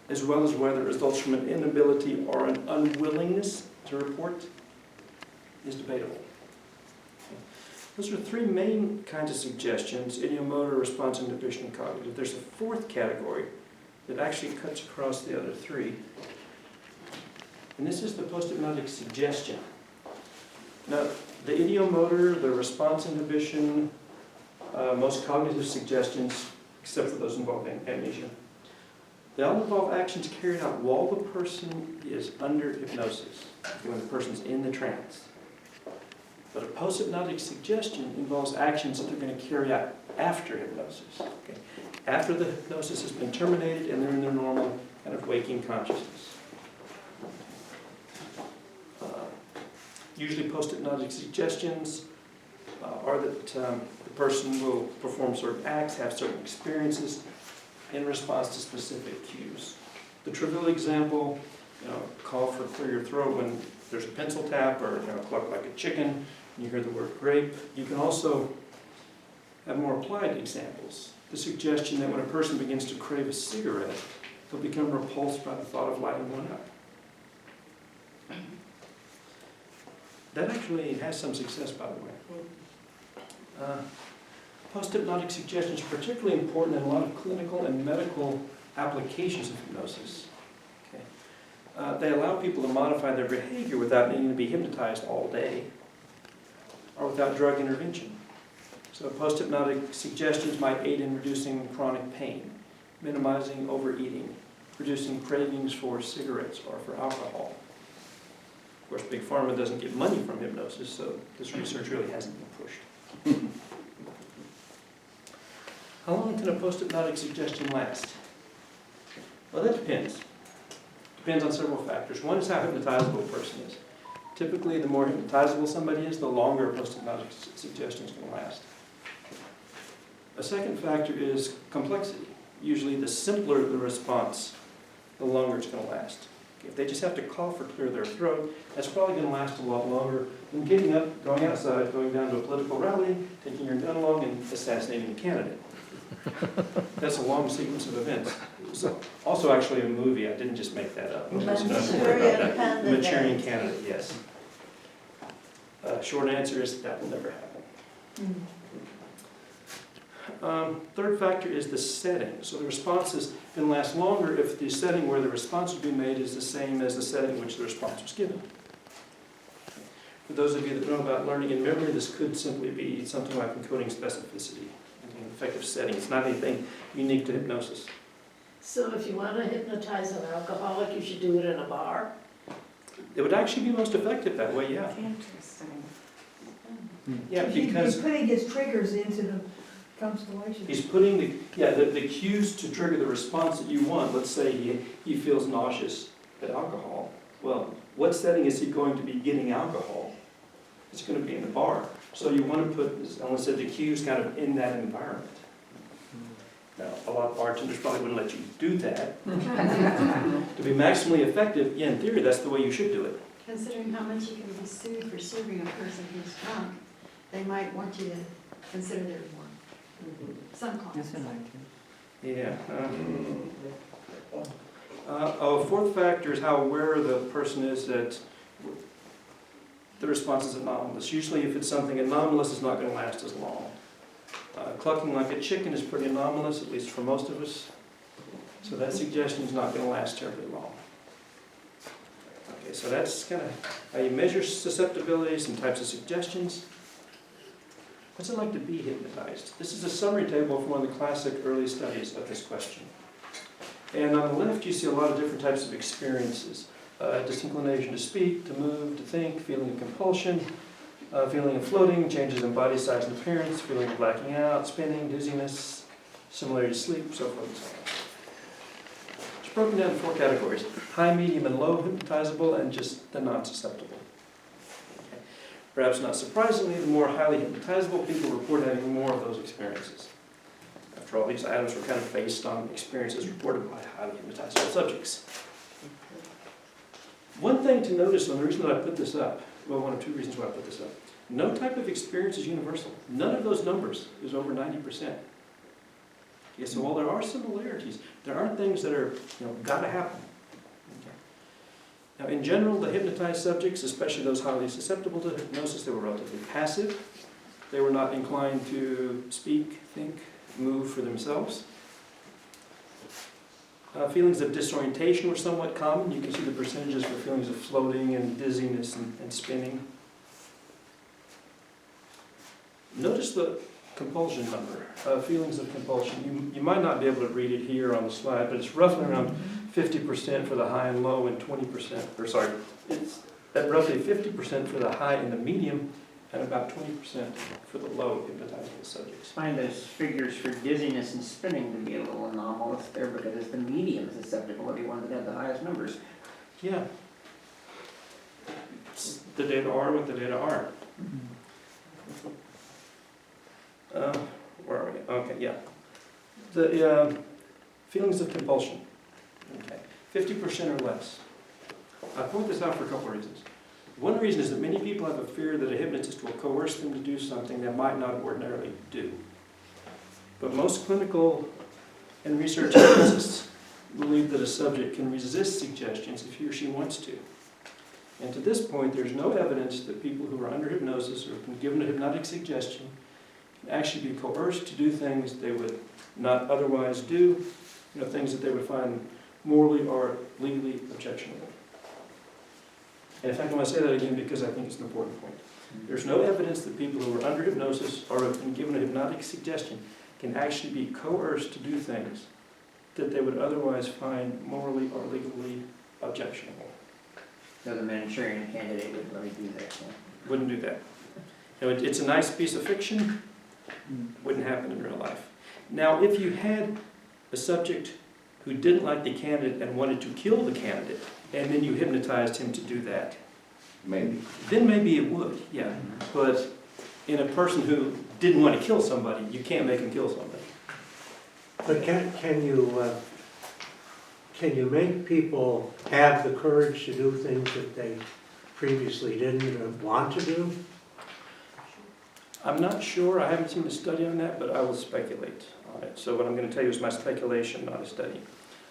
as well as whether it results from an inability or an unwillingness to report, is debatable. Those are three main kinds of suggestions: idiomotor, response inhibition, and cognitive. There's a fourth category that actually cuts across the other three, and this is the post-hypnotic suggestion. Now, the idiomotor, the response inhibition, most cognitive suggestions, except for those involving amnesia, they all involve actions carried out while the person is under hypnosis, when the person's in the trance. But a post-hypnotic suggestion involves actions that they're going to carry out after hypnosis. Okay? After the hypnosis has been terminated and they're in their normal kind of waking consciousness. Usually post-hypnotic suggestions are that the person will perform certain acts, have certain experiences in response to specific cues. The trivial example, call for clear your throat when there's a pencil tap, or cluck like a chicken, and you hear the word grape. You can also have more applied examples. The suggestion that when a person begins to crave a cigarette, they'll become repulsed by the thought of lighting one up. That actually has some success, by the way. Post-hypnotic suggestions are particularly important in a lot of clinical and medical applications of hypnosis. Okay. They allow people to modify their behavior without needing to be hypnotized all day or without drug intervention. So post-hypnotic suggestions might aid in reducing chronic pain, minimizing overeating, reducing cravings for cigarettes or for alcohol. Of course, Big Pharma doesn't get money from hypnosis, so this research really hasn't been pushed. How long can a post-hypnotic suggestion last? Well, that depends. Depends on several factors. One is how hypnotizable a person is. Typically, the more hypnotizable somebody is, the longer a post-hypnotic suggestion is going to last. A second factor is complexity. Usually, the simpler the response, the longer it's going to last. If they just have to cough or clear their throat, that's probably going to last a lot longer than getting up, going outside, going down to a political rally, taking your gun along, and assassinating a candidate. That's a long sequence of events. So, also actually a movie. I didn't just make that up. Maturing candidate, yes. Short answer is that will never happen. Third factor is the setting. So the responses can last longer if the setting where the response would be made is the same as the setting in which the response was given. For those of you that know about learning and memory, this could simply be something like encoding specificity in an effective setting. It's not anything unique to hypnosis. So if you want to hypnotize an alcoholic, you should do it in a bar? It would actually be most effective that way, yeah. Interesting. Yeah, because he's putting his triggers into the constellation. he's putting the cues to trigger the response that you want. Let's say he feels nauseous at alcohol. Well, what setting is he going to be getting alcohol? It's going to be in the bar. So you want to put, as Ellen said, the cues kind of in that environment. Now, a lot of bartenders probably wouldn't let you do that. To be maximally effective, yeah, in theory, that's the way you should do it. Considering how much you can be sued for serving a person who's drunk, they might want you to consider their work. Some clients. Yeah. Fourth factor is how aware the person is that the response is anomalous. Usually if it's something anomalous, it's not going to last as long. Clucking like a chicken is pretty anomalous, at least for most of us. So that suggestion is not going to last terribly long. Okay, so that's kind of how you measure susceptibility, some types of suggestions. What's it like to be hypnotized? This is a summary table from one of the classic early studies of this question. And on the left, you see a lot of different types of experiences. Disinclination to speak, to move, to think, feeling of compulsion, feeling of floating, changes in body size and appearance, feeling of blacking out, spinning, dizziness, similarity to sleep, so forth and so on. It's broken down in 4 categories: high, medium, and low hypnotizable, and just the non-susceptible. Okay. Perhaps not surprisingly, the more highly hypnotizable people report having more of those experiences. After all, these items were kind of based on experiences reported by highly hypnotizable subjects. One thing to notice, and the reason that I put this up, well, one of 2 reasons why I put this up. No type of experience is universal. None of those numbers is over 90%. Okay, so while there are similarities, there aren't things that are, gotta happen. Okay. Now, in general, the hypnotized subjects, especially those highly susceptible to hypnosis, they were relatively passive. They were not inclined to speak, think, move for themselves. Feelings of disorientation were somewhat common. You can see the percentages for feelings of floating and dizziness and spinning. Notice the compulsion number, feelings of compulsion. You might not be able to read it here on the slide, but it's roughly around 50% for the high and low and 20%, it's at roughly 50% for the high and the medium and about 20% for the low hypnotizable subjects. I find those figures for dizziness and spinning to be a little anomalous there because it's the medium susceptible to be one that had the highest numbers. Yeah. The data are what the data are. Where are we? Okay, yeah. The feelings of compulsion. Okay, 50% or less. I point this out for a couple of reasons. One reason is that many people have a fear that a hypnotist will coerce them to do something they might not ordinarily do. But most clinical and research hypnotists believe that a subject can resist suggestions if he or she wants to. And to this point, there's no evidence that people who are under hypnosis or have been given a hypnotic suggestion can actually be coerced to do things they would not otherwise do, things that they would find morally or legally objectionable. And in fact, I want to say that again because I think it's an important point. There's no evidence that people who are under hypnosis or have been given a hypnotic suggestion can actually be coerced to do things that they would otherwise find morally or legally objectionable. So the Manchurian Candidate would let me do that. So. Wouldn't do that. It's a nice piece of fiction. Wouldn't happen in real life. Now, if you had a subject who didn't like the candidate and wanted to kill the candidate, and then you hypnotized him to do that, then maybe it would, yeah. But in a person who didn't want to kill somebody, you can't make him kill somebody. But can you make people have the courage to do things that they previously didn't want to do? I'm not sure. I haven't seen a study on that, but I will speculate on it. So what I'm going to tell you is my speculation, not a study.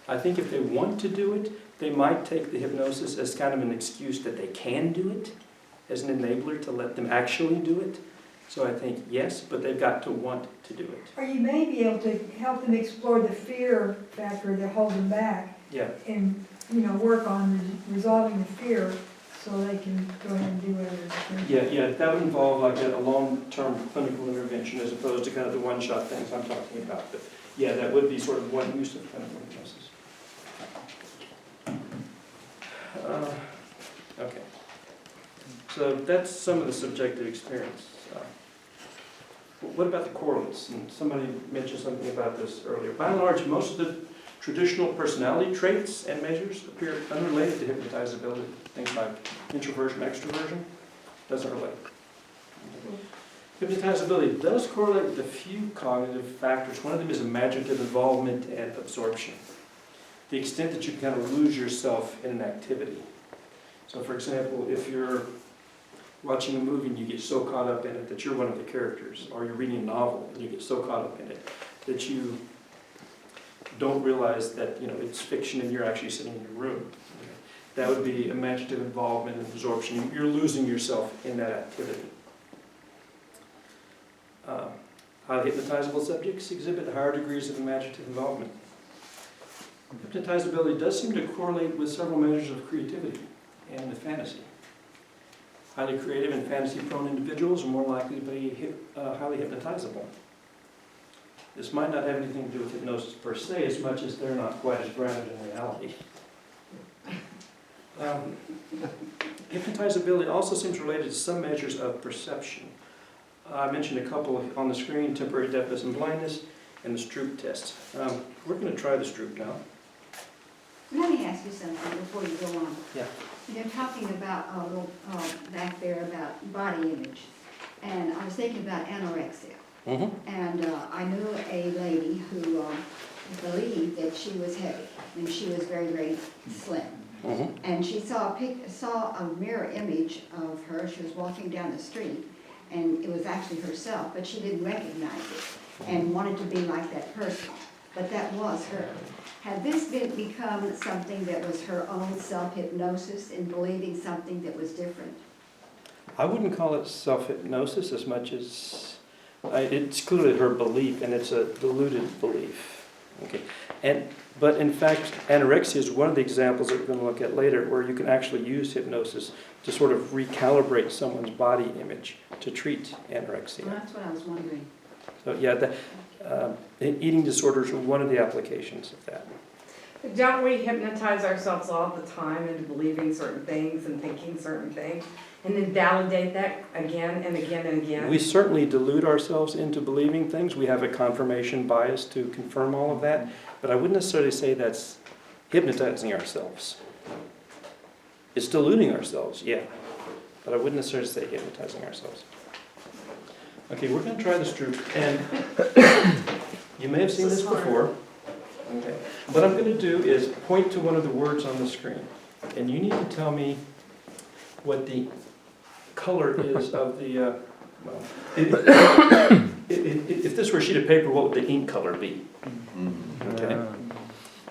I think if they want to do it, they might take the hypnosis as kind of an excuse that they can do it, as an enabler to let them actually do it. So I think yes, but they've got to want to do it. Or you may be able to help them explore the fear factor that holds them back. Yeah. And, work on resolving the fear so they can go ahead and do whatever. Yeah, that would involve like a long-term clinical intervention as opposed to kind of the one-shot things I'm talking about. But yeah, that would be sort of one use of clinical hypnosis. Okay. So that's some of the subjective experience. What about the correlates? And somebody mentioned something about this earlier. By and large, most of the traditional personality traits and measures appear unrelated to hypnotizability. Things like introversion, extroversion, doesn't relate. Hypnotizability does correlate with a few cognitive factors. One of them is imaginative involvement and absorption. The extent that you can kind of lose yourself in an activity. So for example, if you're watching a movie and you get so caught up in it that you're one of the characters, or you're reading a novel and you get so caught up in it that you don't realize that it's fiction and you're actually sitting in your room. That would be imaginative involvement and absorption. You're losing yourself in that activity. Highly hypnotizable subjects exhibit higher degrees of imaginative involvement. Hypnotizability does seem to correlate with several measures of creativity and with fantasy. Highly creative and fantasy-prone individuals are more likely to be highly hypnotizable. This might not have anything to do with hypnosis per se, as much as they're not quite as grounded in reality. Hypnotizability also seems related to some measures of perception. I mentioned a couple on the screen: temporary deafness and blindness, and the Stroop test. We're going to try the Stroop now. Let me ask you something before you go on. Yeah. You're talking about, back there about body image, and I was thinking about anorexia. Mm-hmm. And I knew a lady who believed that she was heavy, and she was very, very slim. Mm-hmm. And she saw a mirror image of her. She was walking down the street, and it was actually herself, but she didn't recognize it and wanted to be like that person. but that was her. Had this become something that was her own self-hypnosis in believing something that was different? I wouldn't call it self-hypnosis as much as, it's clearly her belief, and it's a deluded belief. Okay, but in fact, anorexia is one of the examples that we're going to look at later, where you can actually use hypnosis to sort of recalibrate someone's body image to treat anorexia. Well, that's what I was wondering. So yeah, eating disorders are one of the applications of that. Don't we hypnotize ourselves all the time into believing certain things and thinking certain things, and then validate that again and again and again? We certainly delude ourselves into believing things. We have a confirmation bias to confirm all of that, but I wouldn't necessarily say that's hypnotizing ourselves. It's deluding ourselves, yeah, but I wouldn't necessarily say hypnotizing ourselves. Okay, we're going to try this Droop, and you may have seen this before. Okay. What I'm going to do is point to one of the words on the screen, and you need to tell me what the color is of the, well, if this were a sheet of paper, what would the ink color be? Okay.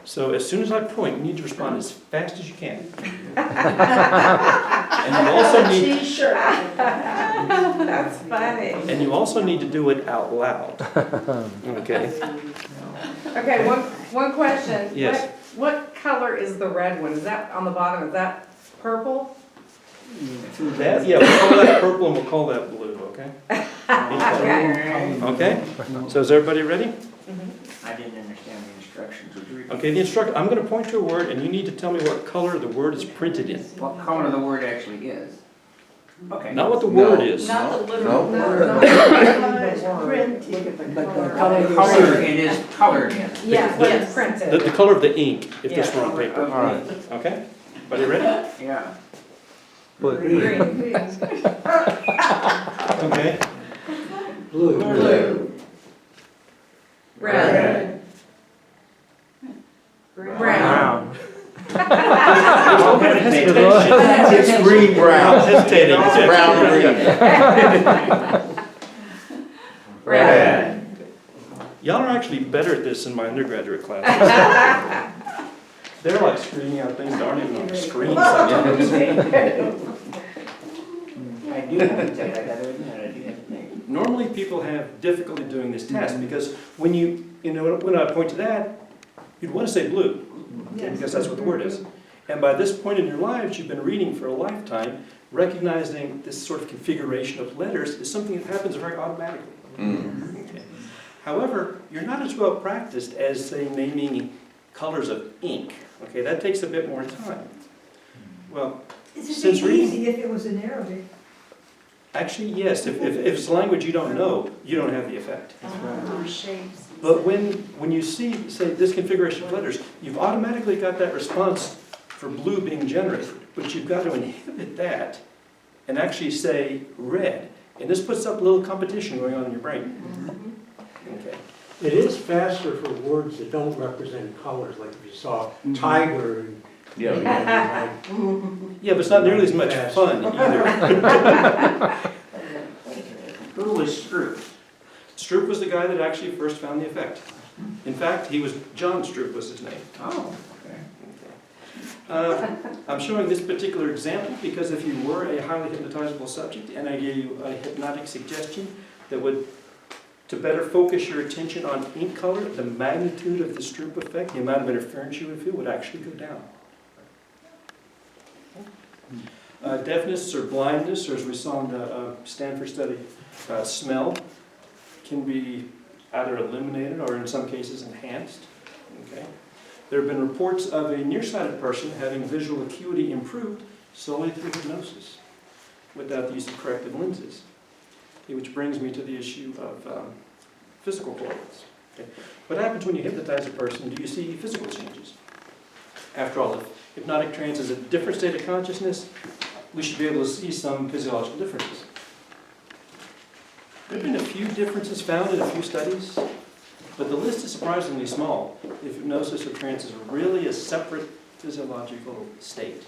So as soon as I point, you need to respond as fast as you can. And you also need, T-shirt. That's funny. and you also need to do it out loud. Okay. Okay, one question. Yes. What color is the red one? Is that on the bottom? Is that purple? That, yeah, we'll call that purple and we'll call that blue, okay? Okay. Okay? So is everybody ready? I didn't understand the instructions. Would you repeat? Okay, I'm going to point to a word and you need to tell me what color the word is printed in. What color the word actually is? Okay. Not what the word is. Not the literal No, word. no, it's printed. Color, it is colored in. Yes, what is The printed. color of the ink, if this Yeah. were on paper. Alright. Okay? Everybody ready? Yeah. Green. Okay. Blue. Blue. Red. Brown. It's green brown. Hesitating. It's brown green. Red. Y'all are actually better at this in my undergraduate classes. They're like screaming out things that aren't even on the screen sometimes. I do hesitate, I gotta admit, I do hesitate. Normally people have difficulty doing this test because when when I point to that, you'd want to say blue, okay, because that's what the word is. And by this point in your lives, you've been reading for a lifetime, recognizing this sort of configuration of letters is something that happens very automatically. Okay. However, you're not as well practiced as, say, naming colors of ink. Okay, that takes a bit more time. Well, It's Since reading- easy if it was in Arabic. actually, yes, if it's a language you don't know, you don't have the effect. Shapes. But when you see, say, this configuration of letters, you've automatically got that response for blue being generated, but you've got to inhibit that and actually say red. And this puts up a little competition going on in your brain. Okay. It is faster for words that don't represent colors, like if you saw tiger and. Yeah. Yeah, but it's not nearly as much fun either. Who was Stroop? Stroop was the guy that actually first found the effect. In fact, John Stroop was his name. Oh, I'm showing this particular example because if you were a highly hypnotizable subject and I gave you a hypnotic suggestion that would, to better focus your attention on ink color, the magnitude of the Stroop effect, the amount of interference you would feel would actually go down. Deafness or blindness, or as we saw in the Stanford study, smell can be either eliminated or in some cases enhanced. Okay. There have been reports of a nearsighted person having visual acuity improved solely through hypnosis without the use of corrective lenses. Okay, which brings me to the issue of physical qualities. Okay. What happens when you hypnotize a person? Do you see physical changes? After all, if hypnotic trance is a different state of consciousness, we should be able to see some physiological differences. There have been a few differences found in a few studies, but the list is surprisingly small if hypnosis or trance is really a separate physiological state.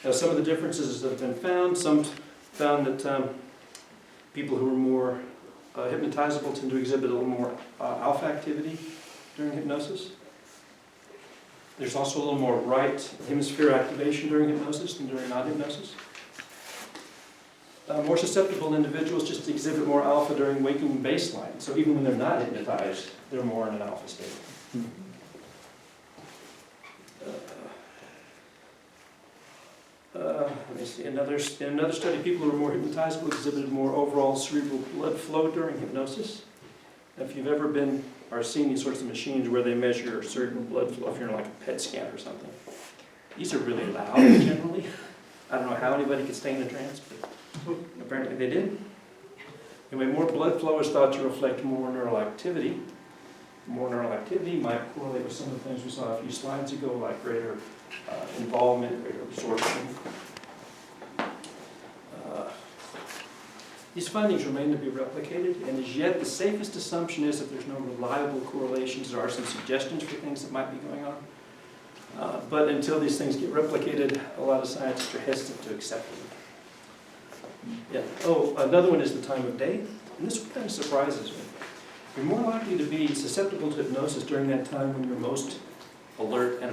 Now, some of the differences that have been found, some found that people who are more hypnotizable tend to exhibit a little more alpha activity, during hypnosis. There's also a little more right hemisphere activation during hypnosis than during non-hypnosis. More susceptible individuals just exhibit more alpha during waking baseline. So even when they're not hypnotized, they're more in an alpha state. Let me see, in another study, people who were more hypnotizable exhibited more overall cerebral blood flow during hypnosis. If you've ever been or seen these sorts of machines where they measure cerebral blood flow, if you're in like a PET scan or something, these are really loud generally. I don't know how anybody could stay in a trance, but apparently they did. Anyway, more blood flow is thought to reflect more neural activity. More neural activity might correlate with some of the things we saw a few slides ago, like greater involvement, greater absorption. These findings remain to be replicated, and as yet the safest assumption is that there's no reliable correlations. There are some suggestions for things that might be going on. But until these things get replicated, a lot of scientists are hesitant to accept them. Yeah. Oh, another one is the time of day, and this one kind of surprises me. You're more likely to be susceptible to hypnosis during that time when you're most alert and